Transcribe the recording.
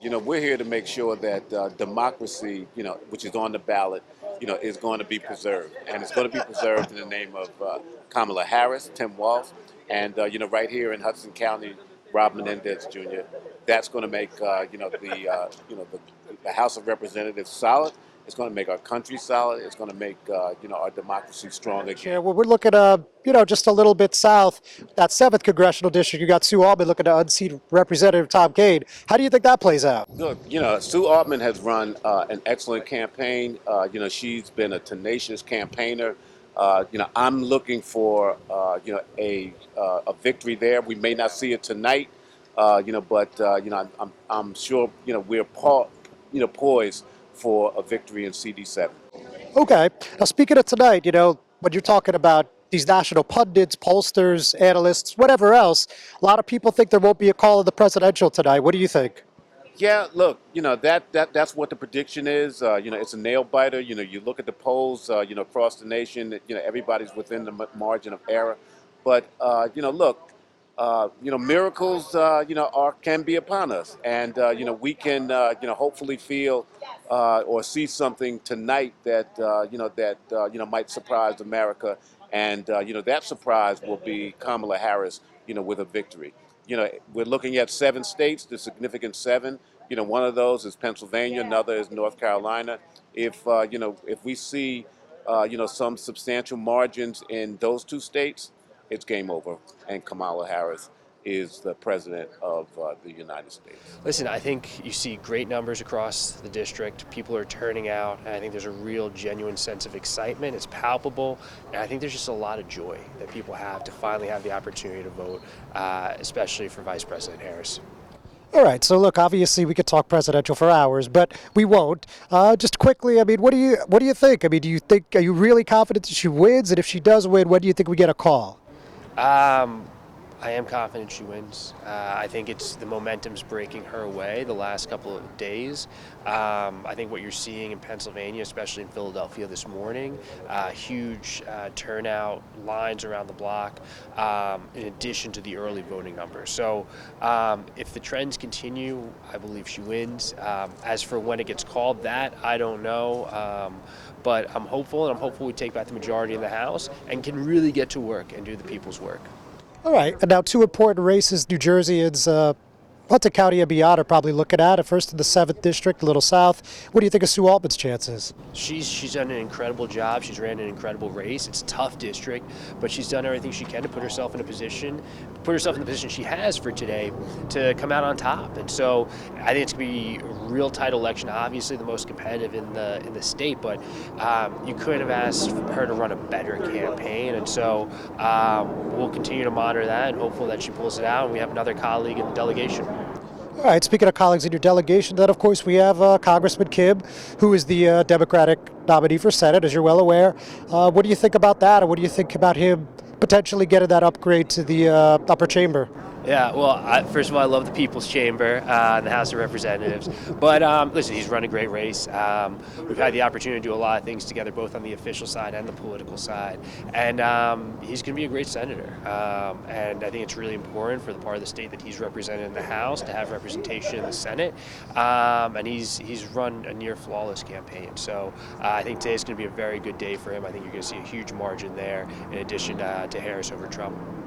We're here to make sure that democracy, which is on the ballot, is going to be preserved. And it's going to be preserved in the name of Kamala Harris, Tim Walz, and, right here in Hudson County, Rob Menendez Jr. That's going to make, the House of Representatives solid. It's going to make our country solid. It's going to make, our democracy strong Chair, again. well, we're looking, just a little bit south, that 7th congressional district. You got Sue Altman looking to unseat Representative Tom Cade. How do you think that plays out? Look, Sue Altman has run an excellent campaign. She's been a tenacious campaigner. I'm looking for, a victory there. We may not see it tonight, but I'm sure, poised for a victory in CD7. Okay. Now, speaking of tonight, when you're talking about these national pundits, pollsters, analysts, whatever else, a lot of people think there won't be a call of the presidential tonight. What do you think? Yeah, look, that's what the prediction is. It's a nail biter. You look at the polls, across the nation. Everybody's within the margin of error. But look, miracles, can be upon us, and we can, hopefully feel or see something tonight that might surprise America, and that surprise will be Kamala Harris, with a victory. We're looking at 7 states, the significant 7. One of those is Pennsylvania, another is North Carolina. If we see, some substantial margins in those 2 states, it's game over, and Kamala Harris is the president of the United States. Listen, I think you see great numbers across the district. People are turning out, and I think there's a real genuine sense of excitement. It's palpable, and I think there's just a lot of joy that people have to finally have the opportunity to vote, especially for Vice President Harris. All right. So look, obviously we could talk presidential for hours, but we won't. Just quickly, I mean, what do you think? I mean, are you really confident that she wins? And if she does win, when do you think we get a call? I am confident she wins. I think it's the momentum's breaking her way the last couple of days. I think what you're seeing in Pennsylvania, especially in Philadelphia this morning, huge turnout, lines around the block, in addition to the early voting numbers. So if the trends continue, I believe she wins. As for when it gets called, that I don't know. But I'm hopeful, and I'm hopeful we take back the majority in the House and can really get to work and do the people's work. All right. And now 2 important races, New Jersey and Hudson County and beyond are probably looking at. First in the 7th district, a little south. What do you think of Sue Altman's chances? She's done an incredible job. She's ran an incredible race. It's a tough district, but she's done everything she can to put herself in the position she has for today to come out on top. And so I think it's going to be a real tight election. Obviously, the most competitive in the state, but you couldn't have asked her to run a better campaign. And so we'll continue to monitor that and hopeful that she pulls it out. And we have another colleague in the delegation. All right, speaking of colleagues in your delegation, then of course we have Congressman Kim, who is the Democratic nominee for Senate, as you're well aware. What do you think about that, and what do you think about him potentially getting that upgrade to the upper chamber? Yeah, well, first of all, I love the People's Chamber in the House of Representatives. But listen, he's run a great race. We've had the opportunity to do a lot of things together, both on the official side and the political side. And he's going to be a great senator. And I think it's really important for the part of the state that he's represented in the House to have representation in the Senate. And he's run a near flawless campaign. So I think today's going to be a very good day for him. I think you're going to see a huge margin there, in addition to Harris over Trump.